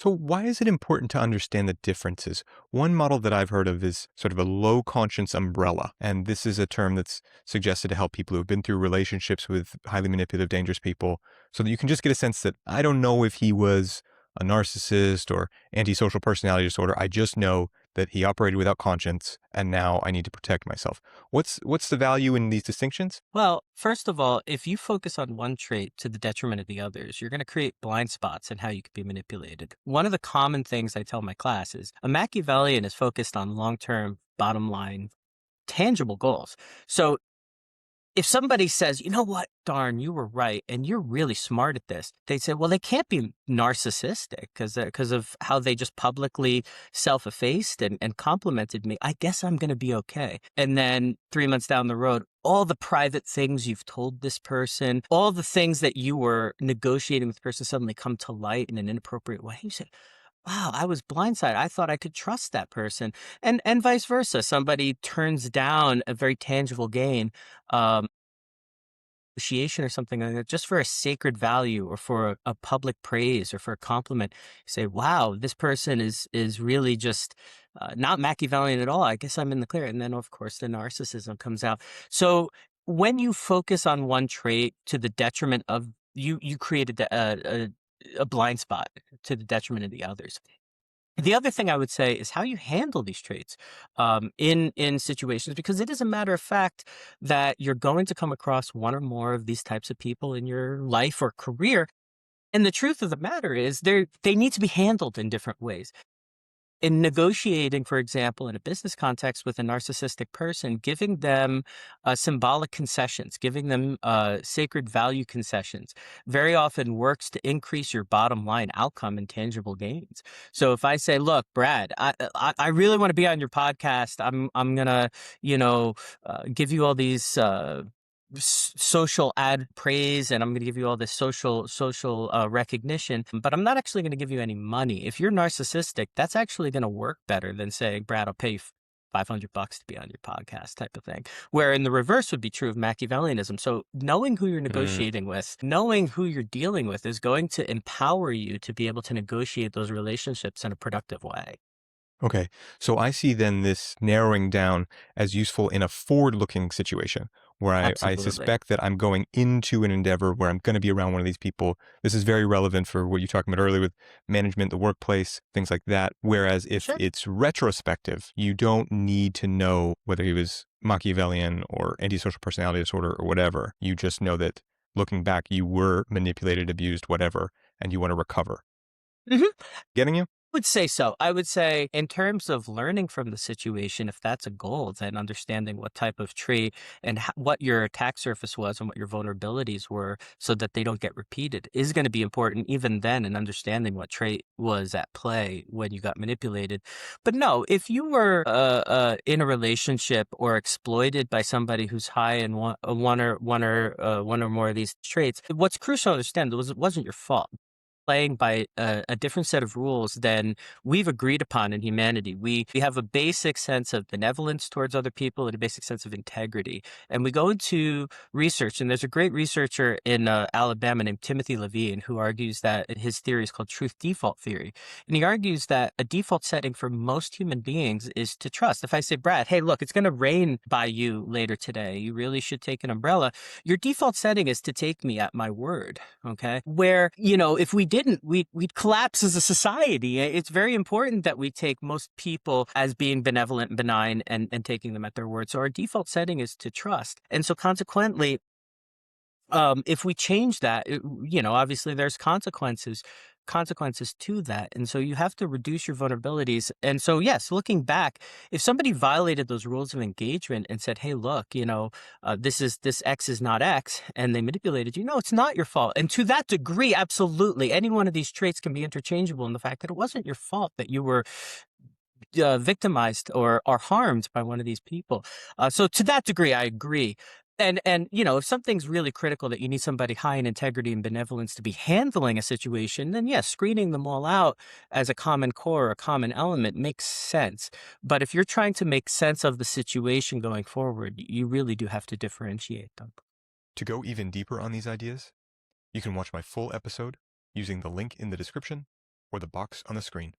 So why is it important to understand the differences? One model that I've heard of is sort of a low conscience umbrella. And this is a term that's suggested to help people who have been through relationships with highly manipulative, dangerous people so that you can just get a sense that I don't know if he was a narcissist or antisocial personality disorder. I just know that he operated without conscience and now I need to protect myself. What's the value in these distinctions? Well, first of all, if you focus on one trait to the detriment of the others, you're going to create blind spots in how you can be manipulated. One of the common things I tell my class is a Machiavellian is focused on long term, bottom line, tangible goals. So if somebody says, you know what, darn, you were right, and you're really smart at this, they say, well, they can't be narcissistic because of how they just publicly self-effaced and complimented me. I guess I'm going to be okay. And then 3 months down the road, all the private things you've told this person, all the things that you were negotiating with the person suddenly come to light in an inappropriate way. You say, wow, I was blindsided. I thought I could trust that person. And vice versa. Somebody turns down a very tangible gain, um, appreciation or something like that, just for a sacred value or for a public praise or for a compliment. You say, wow, this person is really just not Machiavellian at all. I guess I'm in the clear. And then of course the narcissism comes out. So when you focus on one trait to the detriment of you created a blind spot to the detriment of the others. The other thing I would say is how you handle these traits in situations, because it is a matter of fact that you're going to come across one or more of these types of people in your life or career. And the truth of the matter is they need to be handled in different ways. In negotiating, for example, in a business context with a narcissistic person, giving them symbolic concessions, giving them sacred value concessions, very often works to increase your bottom line outcome and tangible gains. So if I say, "Look, Brad, I really want to be on your podcast. I'm gonna, give you all these." Social ad praise, and I'm going to give you all this social recognition, but I'm not actually going to give you any money. If you're narcissistic, that's actually going to work better than saying, Brad, I'll pay you $500 to be on your podcast type of thing, where in the reverse would be true of Machiavellianism. So knowing who you're Mm, negotiating with, knowing who you're dealing with is going to empower you to be able to negotiate those relationships in a productive way. okay. So I see then this narrowing down as useful in a forward-looking situation where I Absolutely. suspect that I'm going into an endeavor where I'm going to be around one of these people. This is very relevant for what you talked about earlier with management, the workplace, things like that. Whereas if Sure. it's retrospective, you don't need to know whether he was Machiavellian or antisocial personality disorder or whatever. You just know that looking back, you were manipulated, abused, whatever, and you want to recover. Mhm. Getting you? Would say so. I would say in terms of learning from the situation, if that's a goal, then understanding what type of trait and what your attack surface was and what your vulnerabilities were so that they don't get repeated is going to be important even then in understanding what trait was at play when you got manipulated. But no, if you were in a relationship or exploited by somebody who's high in one or more of these traits, what's crucial to understand was it wasn't your fault playing by a different set of rules than we've agreed upon in humanity. We have a basic sense of benevolence towards other people and a basic sense of integrity. And we go into research, and there's a great researcher in Alabama named Timothy Levine who argues that his theory is called truth default theory. And he argues that a default setting for most human beings is to trust. If I say, Brad, hey, look, it's going to rain by you later today. You really should take an umbrella. Your default setting is to take me at my word. Okay. Where, if we didn't, we'd collapse as a society. It's very important that we take most people as being benevolent and benign and taking them at their word. So our default setting is to trust. And so consequently, if we change that, obviously there's consequences to that. And so you have to reduce your vulnerabilities. And so, yes, looking back, if somebody violated those rules of engagement and said, hey, look, this X is not X, and they manipulated you, no, it's not your fault. And to that degree, absolutely, any one of these traits can be interchangeable in the fact that it wasn't your fault that you were victimized or harmed by one of these people. So to that degree, I agree. And if something's really critical that you need somebody high in integrity and benevolence to be handling a situation, then yes, screening them all out as a common core, a common element makes sense. But if you're trying to make sense of the situation going forward, you really do have to differentiate them. To go even deeper on these ideas, you can watch my full episode using the link in the description or the box on the screen.